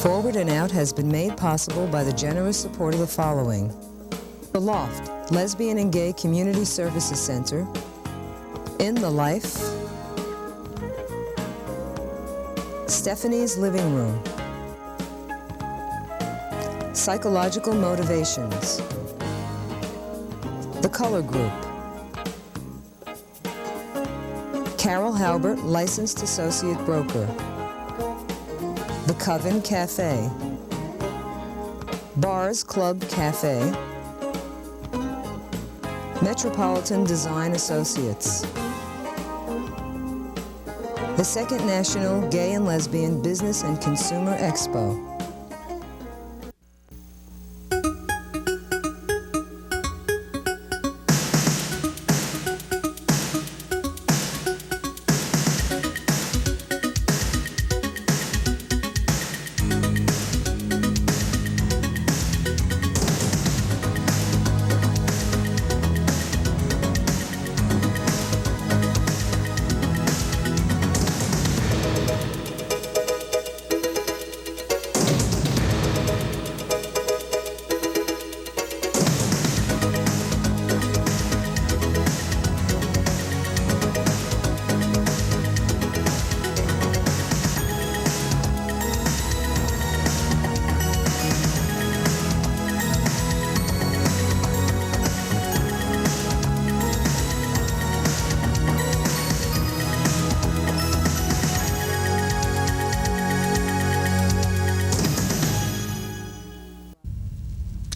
Forward and Out has been made possible by the generous support of the following: The Loft, Lesbian and Gay Community Services Center, In the Life, Stephanie's Living Room, Psychological Motivations, The Color Group, Carol Halbert, Licensed Associate Broker, The Coven Cafe, Bars Club Cafe, Metropolitan Design Associates, the Second National Gay and Lesbian Business and Consumer Expo.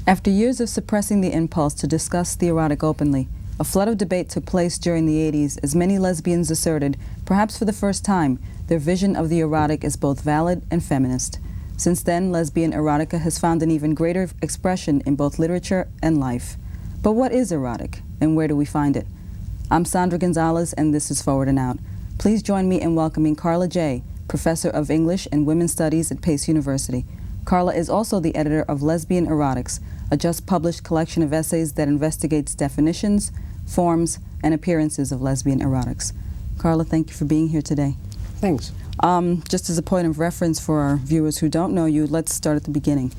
After years of suppressing the impulse to discuss the erotic openly, a flood of debate took place during the 80s as many lesbians asserted, perhaps for the first time, their vision of the erotic is both valid and feminist. Since then, lesbian erotica has found an even greater expression in both literature and life. But what is erotic, and where do we find it? I'm Sandra Gonzalez, and this is Forward and Out. Please join me in welcoming Karla Jay, Professor of English and Women's Studies at Pace University. Karla is also the editor of Lesbian Erotics, a just-published collection of essays that investigates definitions, forms, and appearances of lesbian erotics. Karla, thank you for being here today. Thanks. Just as a point of reference for our viewers who don't know you, let's start at the beginning.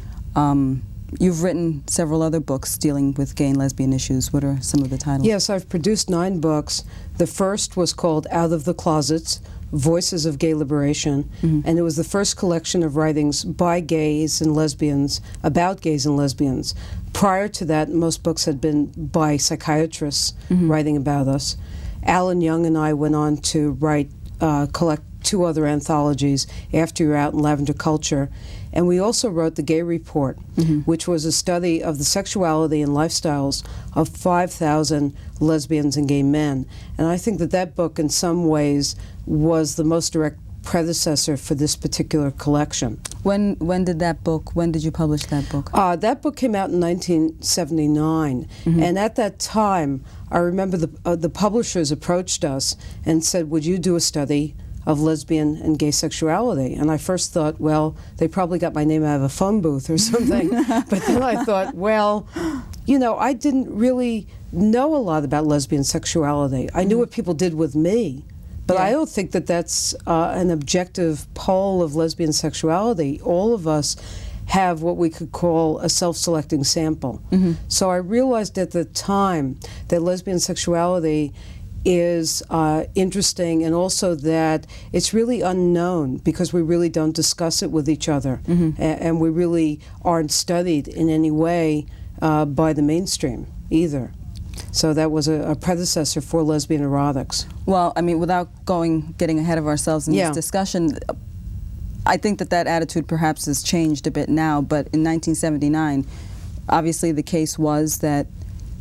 You've written several other books dealing with gay and lesbian issues. What are some of the titles? Yes, I've produced 9 books. The first was called Out of the Closets, Voices of Gay Liberation, and it was the first collection of writings by gays and lesbians, about gays and lesbians. Prior to that, most books had been by psychiatrists writing about us. Alan Young and I went on to write, collect 2 other anthologies, After You're Out and Lavender Culture, and we also wrote The Gay Report, which was a study of the sexuality and lifestyles of 5,000 lesbians and gay men. And I think that that book, in some ways, was the most direct predecessor for this particular collection. When did you publish that book? That book came out in 1979, and at that time, I remember the publishers approached us and said, would you do a study of lesbian and gay sexuality? And I first thought, well, they probably got my name out of a phone booth or something. But then I thought, well, you know, I didn't really know a lot about lesbian sexuality. I knew what people did with me, but I don't think that that's an objective poll of lesbian sexuality. All of us have what we could call a self-selecting sample. So I realized at the time that lesbian sexuality is interesting, and also that it's really unknown because we really don't discuss it with each other, and we really aren't studied in any way by the mainstream either. So that was a predecessor for lesbian erotics. Well, I mean, without getting ahead of ourselves in this discussion, I think that attitude perhaps has changed a bit now, but in 1979, obviously the case was that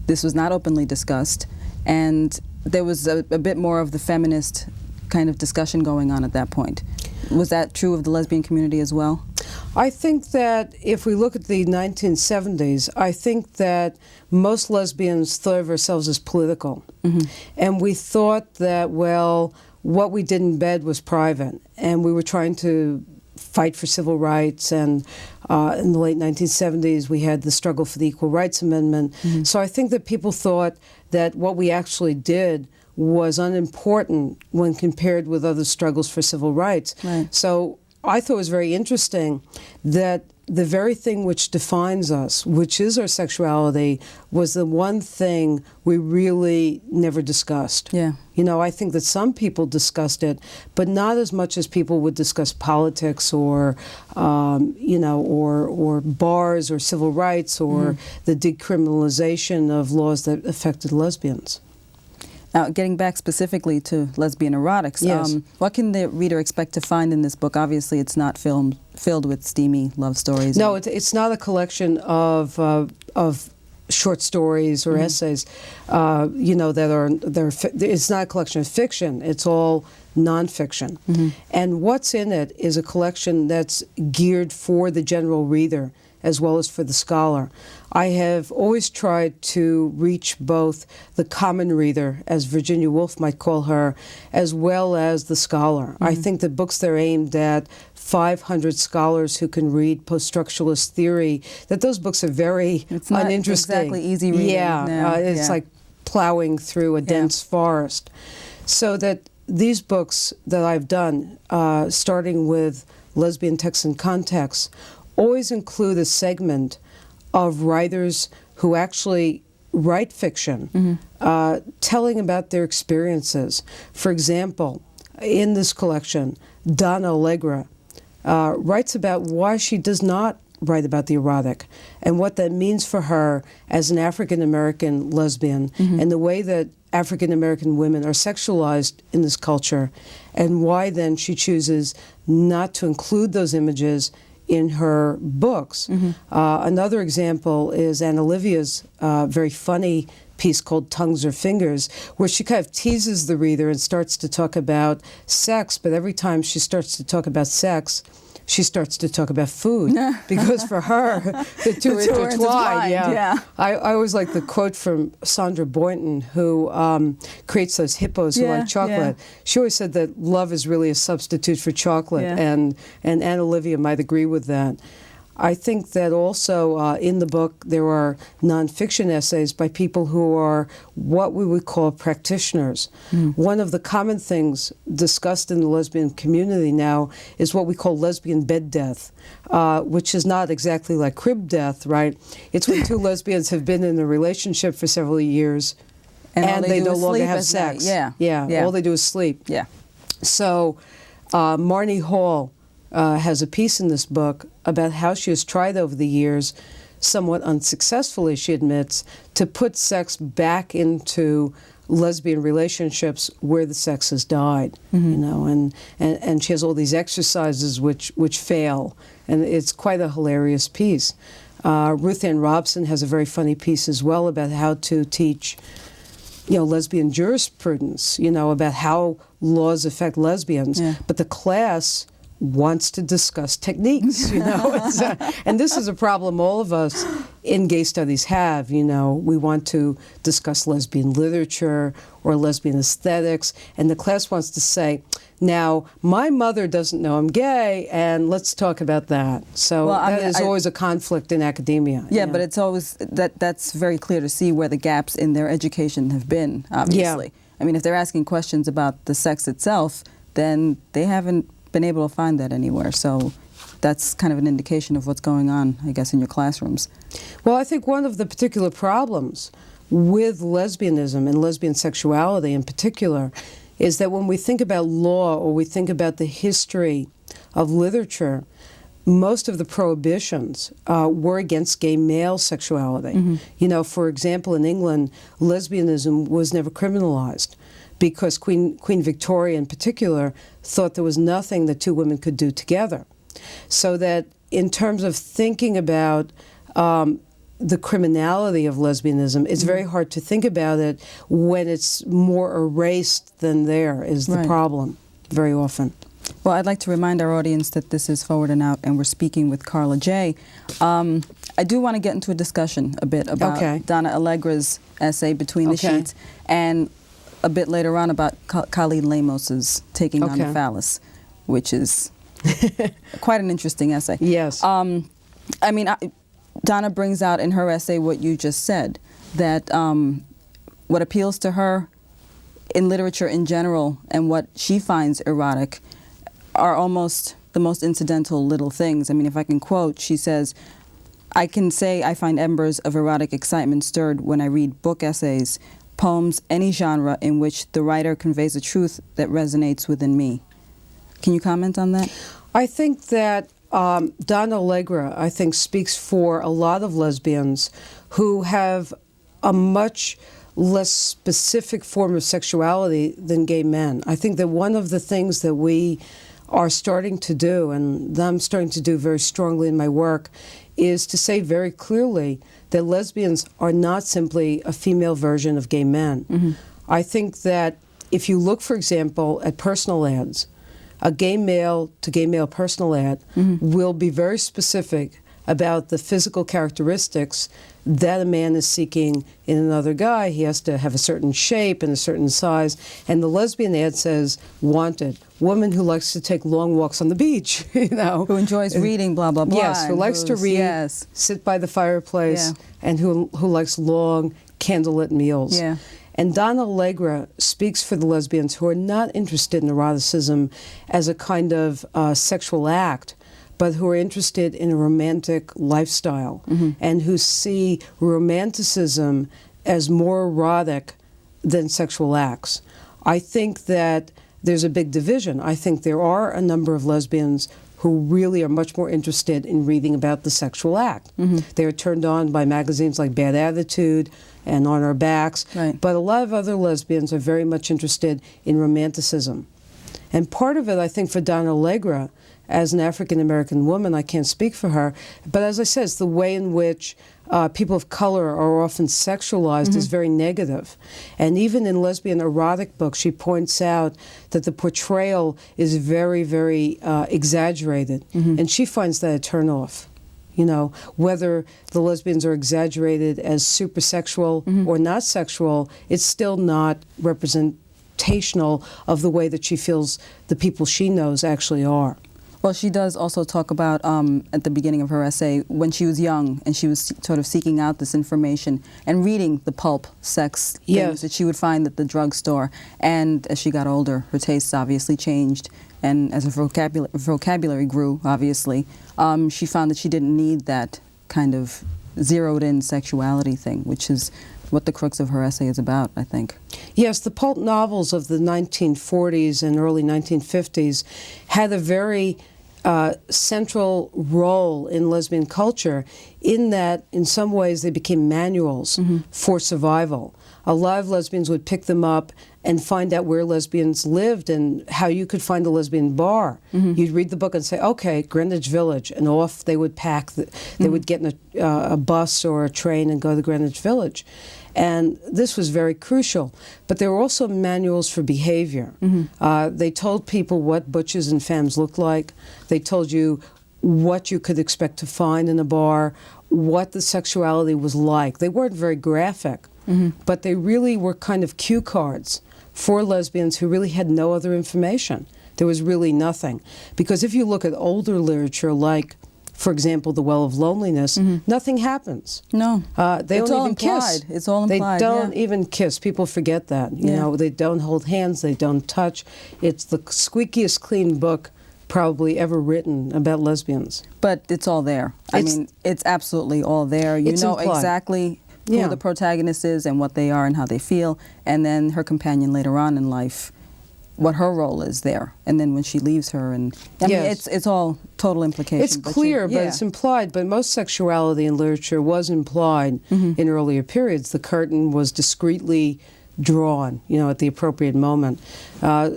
this was not openly discussed, and there was a bit more of the feminist kind of discussion going on at that point. Was that true of the lesbian community as well? I think that if we look at the 1970s, I think that most lesbians thought of ourselves as political. And we thought that, well, what we did in bed was private, and we were trying to fight for civil rights, and in the late 1970s we had the struggle for the Equal Rights Amendment. So I think that people thought that what we actually did was unimportant when compared with other struggles for civil rights. So I thought was very interesting that the very thing which defines us, which is our sexuality, was the one thing we really never discussed. Yeah. You know, I think that some people discussed it, but not as much as people would discuss politics or, you know, or bars or civil rights or the decriminalization of laws that affected lesbians. Now, getting back specifically to Lesbian Erotics, Yes. what can the reader expect to find in this book? Obviously, it's not filled with steamy love stories. No, it's not a collection of short stories or essays, you know, it's not a collection of fiction. It's all nonfiction. And what's in it is a collection that's geared for the general reader as well as for the scholar. I have always tried to reach both the common reader, as Virginia Woolf might call her, as well as the scholar. I think the books that are aimed at 500 scholars who can read post-structuralist theory, that those books are very it's not uninteresting. Exactly easy reading. Yeah, No, it's like plowing through a dense forest. So that these books that I've done, starting with Lesbian Texts and Contexts, always include a segment of writers who actually write fiction, telling about their experiences. For example, in this collection, Donna Allegra writes about why she does not write about the erotic and what that means for her as an African-American lesbian and the way that African-American women are sexualized in this culture and why then she chooses not to include those images in her books. Another example is Anne Olivia's very funny piece called Tongues or Fingers, where she kind of teases the reader and starts to talk about sex, but every time she starts to talk about sex, she starts to talk about food, because for her, the two intertwine. Yeah. I always like the quote from Sandra Boynton, who creates those hippos who like chocolate. She always said that love is really a substitute for chocolate, and Anne Olivia might agree with that. I think that also in the book there are nonfiction essays by people who are what we would call practitioners. One of the common things discussed in the lesbian community now is what we call lesbian bed death, which is not exactly like crib death, right? It's when two lesbians have been in a relationship for several years and they no longer have sex. All they do is sleep. So Marnie Hall has a piece in this book about how she has tried over the years, somewhat unsuccessfully, she admits, to put sex back into lesbian relationships where the sex has died, you know, and she has all these exercises which fail, and it's quite a hilarious piece. Ruth Ann Robson has a very funny piece as well about how to teach, you know, lesbian jurisprudence, you know, about how laws affect lesbians, but the class wants to discuss techniques, you know. And this is a problem all of us in gay studies have, you know. We want to discuss lesbian literature or lesbian aesthetics, and the class wants to say, now, my mother doesn't know I'm gay, and let's talk about that. So that is always a conflict in academia. Yeah, but it's always, that's very clear to see where the gaps in their education have been, obviously. I mean, if they're asking questions about the sex itself, then they haven't been able to find that anywhere. So that's kind of an indication of what's going on, I guess, in your classrooms. Well, I think one of the particular problems with lesbianism and lesbian sexuality in particular is that when we think about law or we think about the history of literature, most of the prohibitions were against gay male sexuality. You know, for example, in England, lesbianism was never criminalized, because Queen Victoria in particular thought there was nothing that two women could do together. So that in terms of thinking about the criminality of lesbianism, it's very hard to think about it when it's more erased than there is the problem very often. Well, I'd like to remind our audience that this is Forward and Out, and we're speaking with Karla Jay. I do want to get into a discussion a bit about Donna Allegra's essay, Between the Sheets, and a bit later on about Colleen Lamos's Taking on the Phallus, which is quite an interesting essay. Yes. I mean, Donna brings out in her essay what you just said, that what appeals to her in literature in general and what she finds erotic are almost the most incidental little things. I mean, if I can quote, she says, I can say I find embers of erotic excitement stirred when I read book essays, poems, any genre in which the writer conveys a truth that resonates within me. Can you comment on that? I think that Donna Allegra, I think, speaks for a lot of lesbians who have a much less specific form of sexuality than gay men. I think that one of the things that we are starting to do, and that I'm starting to do very strongly in my work, is to say very clearly that lesbians are not simply a female version of gay men. Mm-hmm. I think that if you look, for example, at personal ads, a gay male to gay male personal ad will be very specific about the physical characteristics that a man is seeking in another guy. He has to have a certain shape and a certain size. And the lesbian ad says, wanted, woman who likes to take long walks on the beach, you know. Who enjoys reading, blah, blah, blah. Yes, who likes to read, yes, sit by the fireplace, and who likes long candlelit meals. Yeah. And Donna Allegra speaks for the lesbians who are not interested in eroticism as a kind of sexual act, but who are interested in a romantic lifestyle and who see romanticism as more erotic than sexual acts. I think that there's a big division. I think there are a number of lesbians who really are much more interested in reading about the sexual act. They are turned on by magazines like Bad Attitude and On Our Backs, but a lot of other lesbians are very much interested in romanticism. And part of it, I think, for Donna Allegra, as an African-American woman, I can't speak for her, but as I said, it's the way in which people of color are often sexualized is very negative. And even in lesbian erotic books, she points out that the portrayal is very, very exaggerated, and she finds that a turnoff. You know, whether the lesbians are exaggerated as super sexual or not sexual, it's still not representational of the way that she feels the people she knows actually are. Well, she does also talk about, at the beginning of her essay, when she was young and she was sort of seeking out this information and reading the pulp sex things that she would find at the drugstore. And as she got older, her tastes obviously changed. And as her vocabulary grew, obviously, she found that she didn't need that kind of zeroed-in sexuality thing, which is what the crux of her essay is about, I think. Yes, the pulp novels of the 1940s and early 1950s had a very central role in lesbian culture in that, in some ways, they became manuals for survival. A lot of lesbians would pick them up and find out where lesbians lived and how you could find a lesbian bar. You'd read the book and say, okay, Greenwich Village, and off they would pack. They would get in a bus or a train and go to Greenwich Village. And this was very crucial. But there were also manuals for behavior. They told people what butches and femmes looked like. They told you what you could expect to find in a bar, what the sexuality was like. They weren't very graphic, but they really were kind of cue cards for lesbians who really had no other information. There was really nothing. Because if you look at older literature like, for example, The Well of Loneliness, nothing happens. No. They it's don't all even implied. kiss. It's all implied. They don't even kiss. People forget that. You know, they don't hold hands. They don't touch. It's the squeakiest clean book probably ever written about lesbians. But it's all there. I mean, it's absolutely all there. You know implied. Exactly who the protagonist is and what they are and how they feel, and then her companion later on in life, what her role is there, and then when she leaves her, and I mean, it's all total implication. It's clear, but it's implied. But most sexuality in literature was implied in earlier periods. The curtain was discreetly drawn, you know, at the appropriate moment.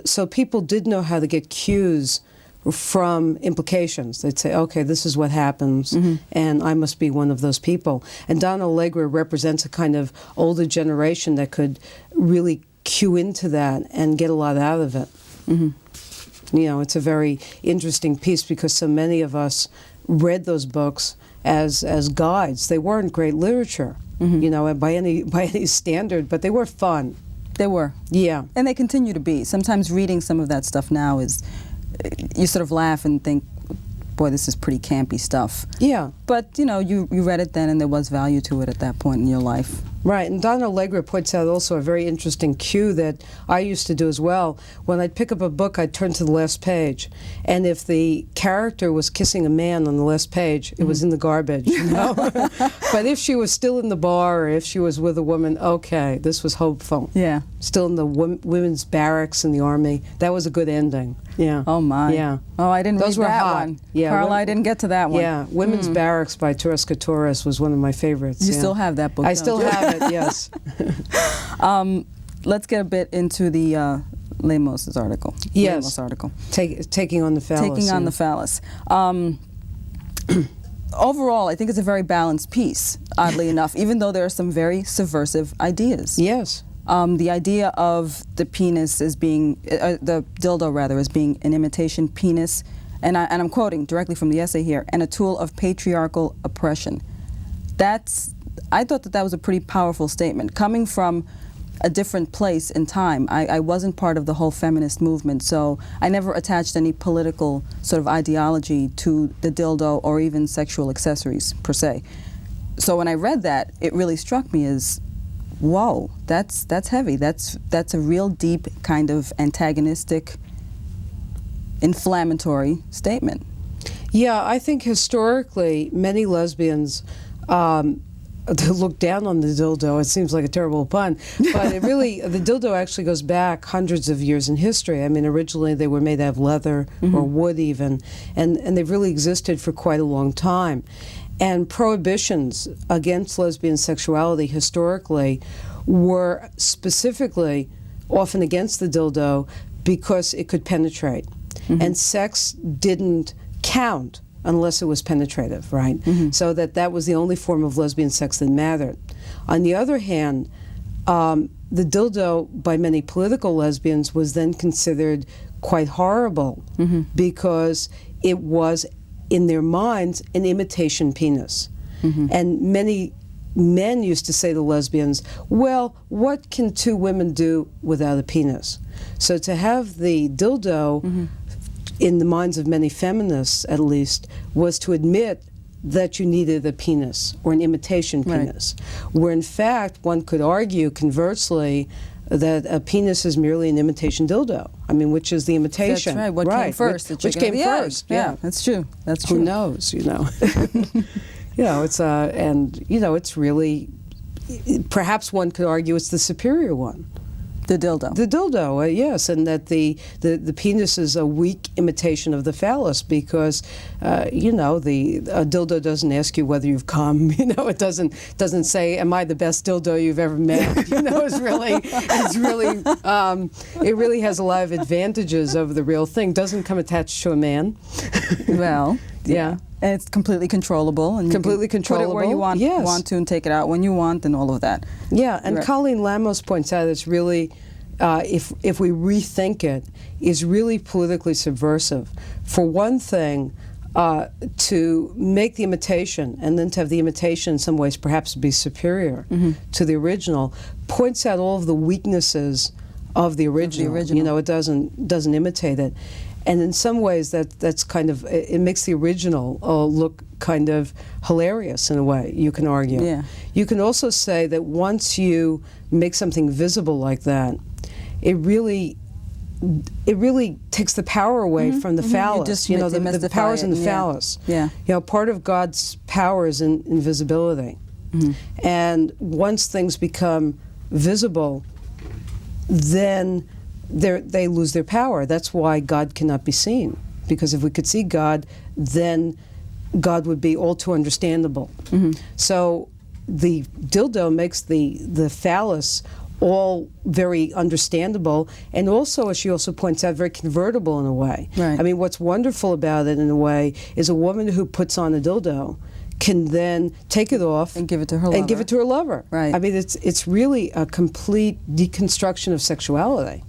So people did know how to get cues from implications. They'd say, okay, this is what happens, and I must be one of those people. And Donna Allegra represents a kind of older generation that could really cue into that and get a lot out of it. You know, it's a very interesting piece because so many of us read those books as guides. They weren't great literature, you know, by any standard, but they were fun. They were. Yeah. And they continue to be. Sometimes reading some of that stuff now is, you sort of laugh and think, boy, this is pretty campy stuff. Yeah. But, you know, you read it then and there was value to it at that point in your life. Right, and Donna Allegra points out also a very interesting cue that I used to do as well. When I'd pick up a book, I'd turn to the last page, and if the character was kissing a man on the last page, it was in the garbage, you know? But if she was still in the bar, or if she was with a woman, okay, this was hopeful. Yeah. Still in the women's barracks in the Army, that was a good ending. Yeah. Oh, my. Yeah. Oh, I didn't Those read were that hot. one. Yeah, Karla, I didn't get to that one. Yeah, Women's Barracks by Tereska Torres was one of my favorites. You yeah. still have that book, I don't still you? have it, yes. Let's get a bit into the Lemos' article. Yes. Lemos article. Taking on the phallus. Taking on yeah. the phallus. Overall, I think it's a very balanced piece, oddly enough, even though there are some very subversive ideas. Yes. The idea of the penis as being, the dildo rather, as being an imitation penis, and I'm quoting directly from the essay here, and a tool of patriarchal oppression. I thought that was a pretty powerful statement, coming from a different place in time. I wasn't part of the whole feminist movement, so I never attached any political sort of ideology to the dildo or even sexual accessories, per se. So when I read that, it really struck me as, whoa, that's heavy. That's a real deep kind of antagonistic, inflammatory statement. Yeah, I think historically many lesbians look down on the dildo. It seems like a terrible pun, but it really, the dildo actually goes back hundreds of years in history. I mean, originally they were made out of leather or wood even, and they've really existed for quite a long time. And prohibitions against lesbian sexuality historically were specifically often against the dildo because it could penetrate. And sex didn't count unless it was penetrative, right? So that was the only form of lesbian sex that mattered. On the other hand, the dildo by many political lesbians was then considered quite horrible because it was, in their minds, an imitation penis. And many men used to say to lesbians, well, what can two women do without a penis? So to have the dildo, in the minds of many feminists at least, was to admit that you needed a penis or an imitation penis, where in fact one could argue conversely that a penis is merely an imitation dildo. I mean, which is the imitation. That's right. What came first? Which came first? Yeah, that's true. That's true. Who knows? You know. You know, it's and you know, it's really, perhaps one could argue it's the superior one. The dildo. The dildo, yes, and that the penis is a weak imitation of the phallus because, you know, a dildo doesn't ask you whether you've come. You know, it doesn't say, "Am I the best dildo you've ever met?" You know, it really has a lot of advantages over the real thing. Doesn't come attached to a man. Well, yeah. And it's completely controllable. And completely controllable. Put it where you want, want to and take it out when you want and all of that. Yeah, and Colleen Lamos points out it's really, if we rethink it, is really politically subversive. For one thing, to make the imitation and then to have the imitation in some ways perhaps be superior to the original, points out all of the weaknesses of the original. You know, it doesn't imitate it. And in some ways, that's kind of, it makes the original look kind of hilarious in a way, you can argue. Yeah. You can also say that once you make something visible like that, it really takes the power away from the phallus. You know, the power's in the phallus. Yeah. You know, part of God's power is in invisibility. And once things become visible, then they lose their power. That's why God cannot be seen. Because if we could see God, then God would be all too understandable. So the dildo makes the phallus all very understandable, and also, as she also points out, very convertible in a way. Right. I mean, what's wonderful about it in a way is a woman who puts on a dildo can then take it off and give it to her lover. And give it to her lover. Right. I mean, it's really a complete deconstruction of sexuality.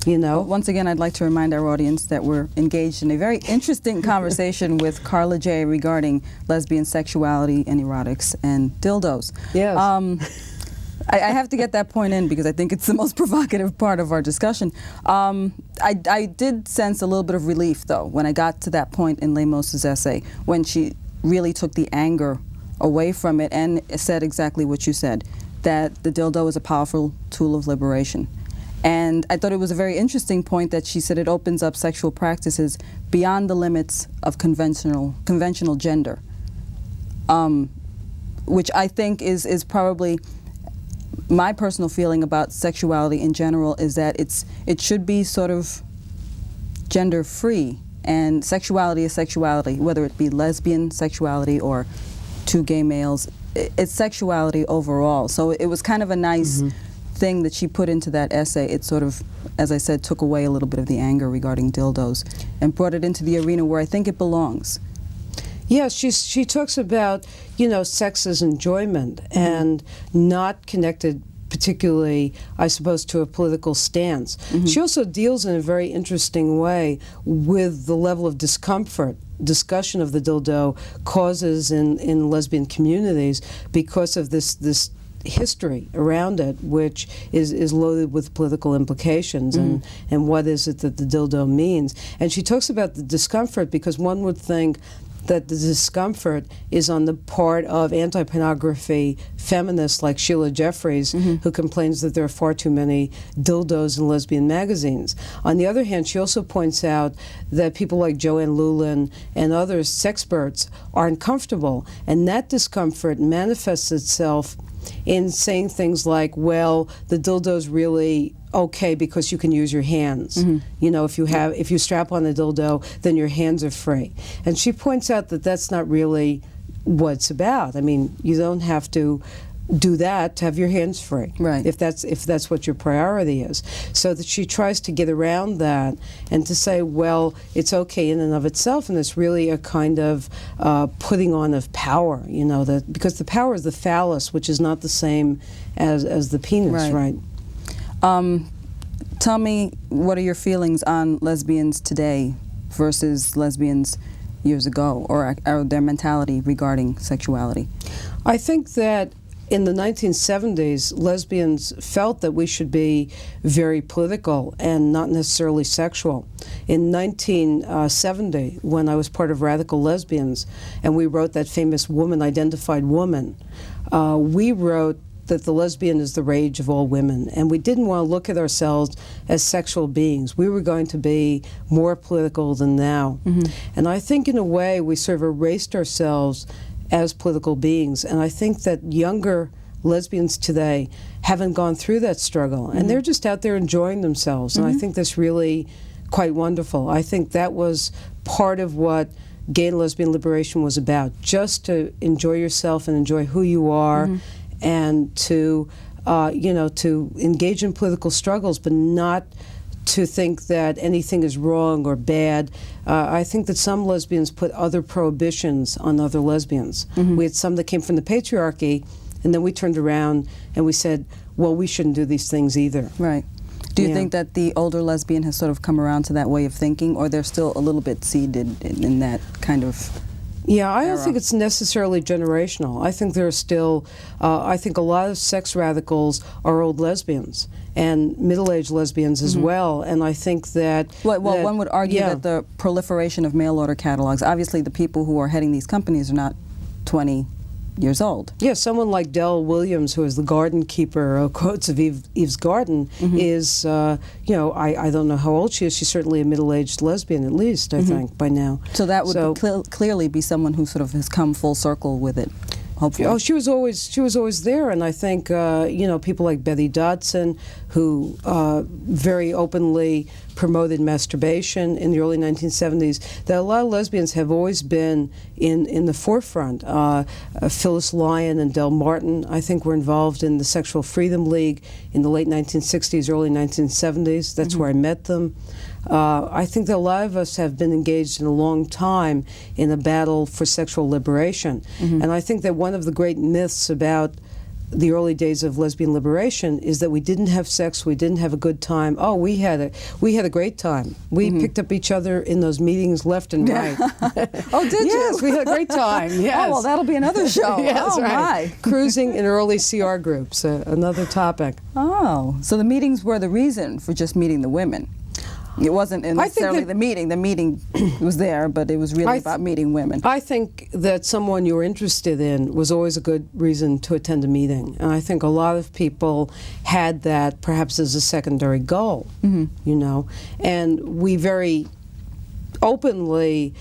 You know? Well, once again, I'd like to remind our audience that we're engaged in a very interesting conversation with Karla Jay regarding lesbian sexuality and erotics and dildos. Yes. I have to get that point in because I think it's the most provocative part of our discussion. I did sense a little bit of relief, though, when I got to that point in Lemos's essay, when she really took the anger away from it and said exactly what you said, that the dildo is a powerful tool of liberation. And I thought it was a very interesting point that she said it opens up sexual practices beyond the limits of conventional gender, which I think is probably my personal feeling about sexuality in general, is that it should be sort of gender free, and sexuality is sexuality, whether it be lesbian sexuality or two gay males. It's sexuality overall. So it was kind of a nice thing that she put into that essay. It sort of, as I said, took away a little bit of the anger regarding dildos and brought it into the arena where I think it belongs. Yeah, she talks about, sex as enjoyment and not connected particularly, I suppose, to a political stance. She also deals in a very interesting way with the level of discussion of the dildo causes in lesbian communities because of this history around it, which is loaded with political implications and what is it that the dildo means. And she talks about the discomfort because one would think that the discomfort is on the part of anti-pornography feminists like Sheila Jeffreys, who complains that there are far too many dildos in lesbian magazines. On the other hand, she also points out that people like Joanne Lulin and other sexperts are uncomfortable, and that discomfort manifests itself in saying things like, well, the dildo's really okay because you can use your hands. If you strap on a dildo, then your hands are free. And she points out that that's not really what it's about. I mean, you don't have to do that to have your hands free, right? If that's what your priority is. So that she tries to get around that and to say, well, it's okay in and of itself, and it's really a kind of putting on of power, because the power is the phallus, which is not the same as the penis, right? Tell me, what are your feelings on lesbians today versus lesbians years ago, or their mentality regarding sexuality? I think that in the 1970s, lesbians felt that we should be very political and not necessarily sexual. In 1970, when I was part of Radical Lesbians, and we wrote that famous Woman-Identified Woman, we wrote that the lesbian is the rage of all women, and we didn't want to look at ourselves as sexual beings. We were going to be more political than now. And I think in a way we sort of erased ourselves as political beings, and I think that younger lesbians today haven't gone through that struggle, and they're just out there enjoying themselves, and I think that's really quite wonderful. I think that was part of what gay and lesbian liberation was about, just to enjoy yourself and enjoy who you are, and to to engage in political struggles, but not to think that anything is wrong or bad. I think that some lesbians put other prohibitions on other lesbians. We had some that came from the patriarchy, and then we turned around and we said, well, we shouldn't do these things either. Right. Do you think that the older lesbian has sort of come around to that way of thinking, or they're still a little bit seeded in that kind of Yeah, I don't think it's necessarily generational. I think there are still, I think a lot of sex radicals are old lesbians and middle-aged lesbians as well, and I think that... Well, one would argue that the proliferation of mail-order catalogs, obviously the people who are heading these companies are not 20 years old. Yeah, someone like Dell Williams, who is the garden keeper, quotes of Eve's Garden, is, I don't know how old she is. She's certainly a middle-aged lesbian, at least, I think, by now. So that would clearly be someone who sort of has come full circle with it, hopefully. Oh, she was always there, and I think, people like Betty Dodson, who very openly promoted masturbation in the early 1970s, that a lot of lesbians have always been in the forefront. Phyllis Lyon and Del Martin, I think, were involved in the Sexual Freedom League in the late 1960s, early 1970s. That's where I met them. I think that a lot of us have been engaged in a long time in a battle for sexual liberation. And I think that one of the great myths about the early days of lesbian liberation is that we didn't have sex, we didn't have a good time. Oh, we had a great time. We picked up each other in those meetings left and right. Oh, did you? Yes, we had a great time. Yes. Oh, well, that'll be another show. Yes, right. My. Cruising in early CR groups, another topic. Oh, so the meetings were the reason for just meeting the women. It wasn't necessarily the meeting. The meeting was there, but it was really about meeting women. I think that someone you're interested in was always a good reason to attend a meeting. And I think a lot of people had that perhaps as a secondary goal, you know. And we very openly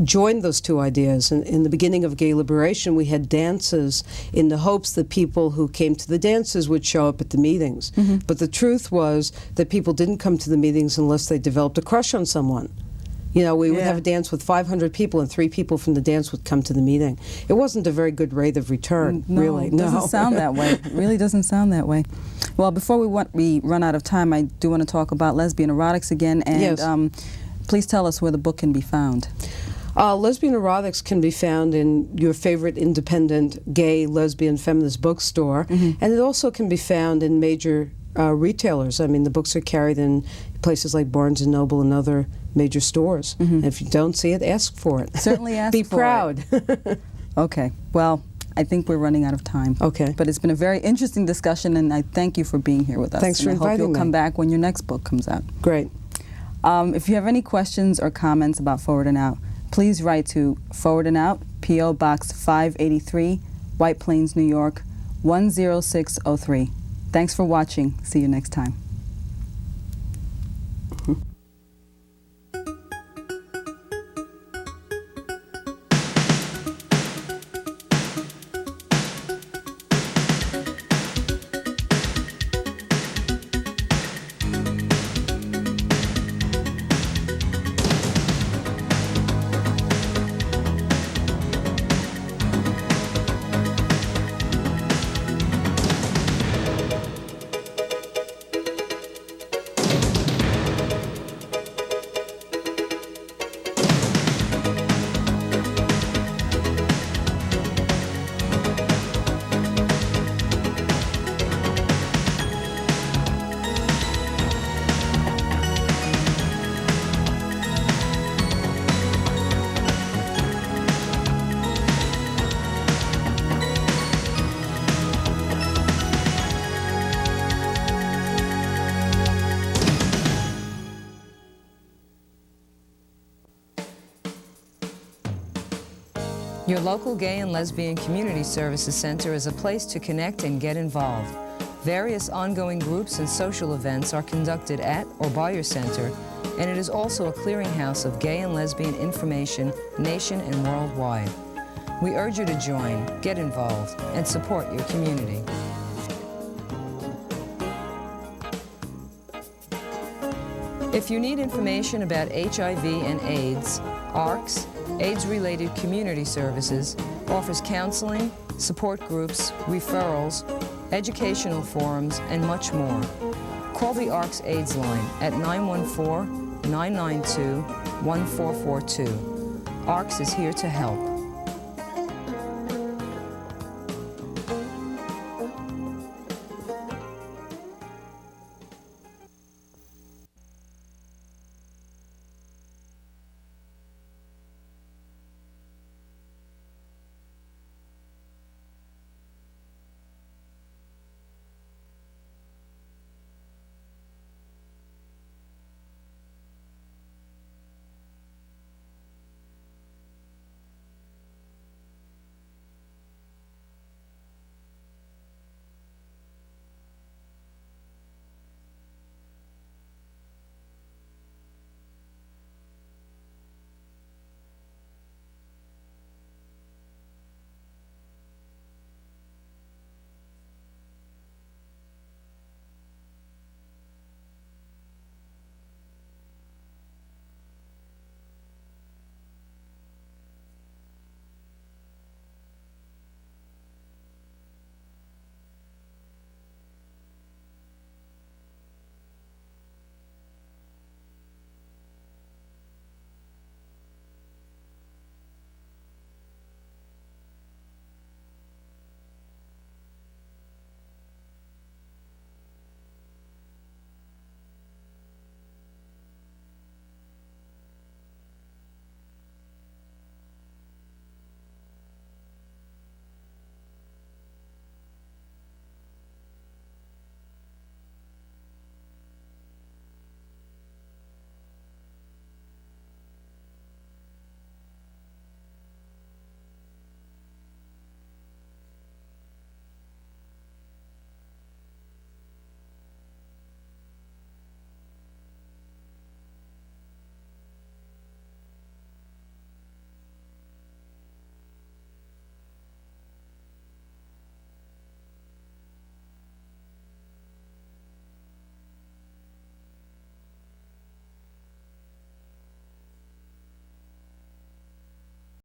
joined those two ideas. In the beginning of gay liberation, we had dances in the hopes that people who came to the dances would show up at the meetings. But the truth was that people didn't come to the meetings unless they developed a crush on someone. You know, we would have a dance with 500 people and 3 people from the dance would come to the meeting. It wasn't a very good rate of return, really. No, it doesn't sound that way. It really doesn't sound that way. Well, before we run out of time, I do want to talk about Lesbian Erotics again. And please tell us where the book can be found. Lesbian Erotics can be found in your favorite independent gay, lesbian, feminist bookstore, and it also can be found in major retailers. I mean, the books are carried in places like Barnes & Noble and other major stores. And if you don't see it, ask for it. Certainly ask for it. Be proud. Okay. Well, I think we're running out of time. Okay. But it's been a very interesting discussion, and I thank you for being here with us. Thanks for inviting me. I hope you'll come back when your next book comes out. Great. If you have any questions or comments about Forward and Out, please write to Forward and Out, P.O. Box 583, White Plains, New York, 10603. Thanks for watching. See you next time. Your local Gay and Lesbian Community Services Center is a place to connect and get involved. Various ongoing groups and social events are conducted at or by your center, and it is also a clearinghouse of gay and lesbian information nation and worldwide. We urge you to join, get involved, and support your community. If you need information about HIV and AIDS, ARCS, AIDS-related community services, offers counseling, support groups, referrals, educational forums, and much more. Call the ARCS AIDS line at 914-992-1442. ARCS is here to help.